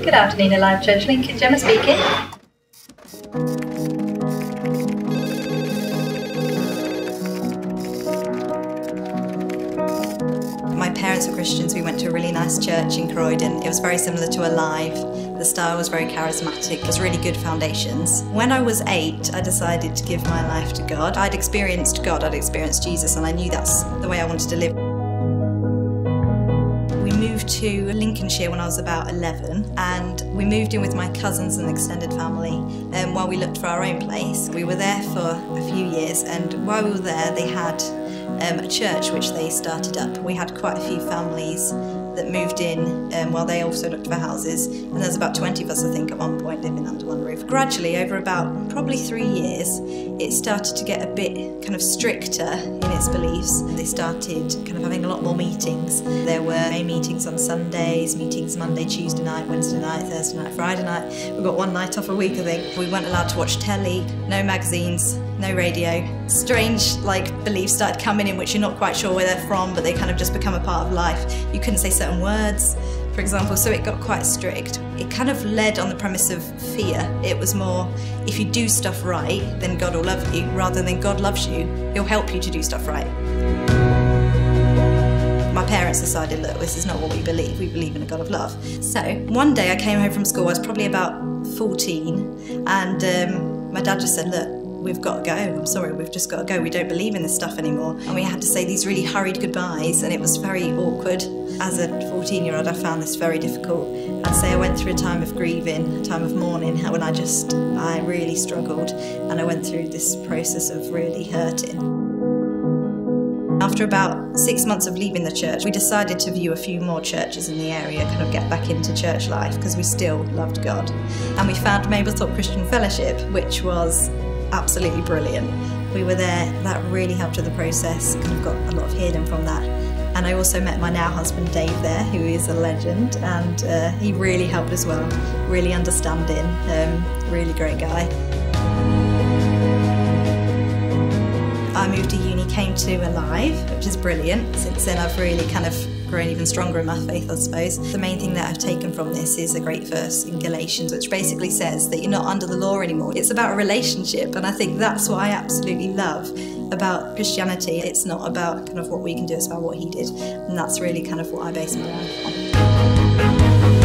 Good afternoon, Alive Church Link. Jemma speaking. My parents were Christians. We went to a really nice church in Croydon. It was very similar to Alive. The style was very charismatic. It was really good foundations. When I was 8, I decided to give my life to God. I'd experienced God, I'd experienced Jesus, and I knew that's the way I wanted to live. We moved to Lincolnshire when I was about 11, and we moved in with my cousins and extended family while we looked for our own place. We were there for a few years, and while we were there they had a church which they started up. We had quite a few families that moved in while they also looked for houses, and there's about 20 of us, I think, at one point living under one roof. Gradually, over about probably 3 years, it started to get a bit kind of stricter in its beliefs. They started kind of having a lot more meetings. There were main meetings on Sundays, meetings Monday, Tuesday night, Wednesday night, Thursday night, Friday night. We got one night off a week, I think. We weren't allowed to watch telly, no magazines, no radio. Strange beliefs started coming in which you're not quite sure where they're from, but they kind of just become a part of life. You couldn't say certain words, for example, so it got quite strict. It kind of led on the premise of fear. It was more, if you do stuff right, then God will love you, rather than God loves you, He'll help you to do stuff right. My parents decided, look, this is not what we believe in a God of love. So one day I came home from school, I was probably about 14, and my dad just said, look, we've got to go. I'm sorry, we've just got to go. We don't believe in this stuff anymore. And we had to say these really hurried goodbyes, and it was very awkward. As a 14-year-old, I found this very difficult. I'd say I went through a time of grieving, a time of mourning, when I really struggled, and I went through this process of really hurting. After about 6 months of leaving the church, we decided to view a few more churches in the area, kind of get back into church life, because we still loved God. And we found Mablethorpe Christian Fellowship, which was absolutely brilliant. We were there, that really helped with the process, kind of got a lot of healing from that. And I also met my now husband Dave there, who is a legend, and he really helped as well, really understanding, really great guy. I moved to uni, came to Alive, which is brilliant. Since then I've really kind of grown even stronger in my faith, I suppose. The main thing that I've taken from this is a great verse in Galatians, which basically says that you're not under the law anymore. It's about a relationship, and I think that's what I absolutely love about Christianity. It's not about kind of what we can do, it's about what He did, and that's really kind of what I base my life on.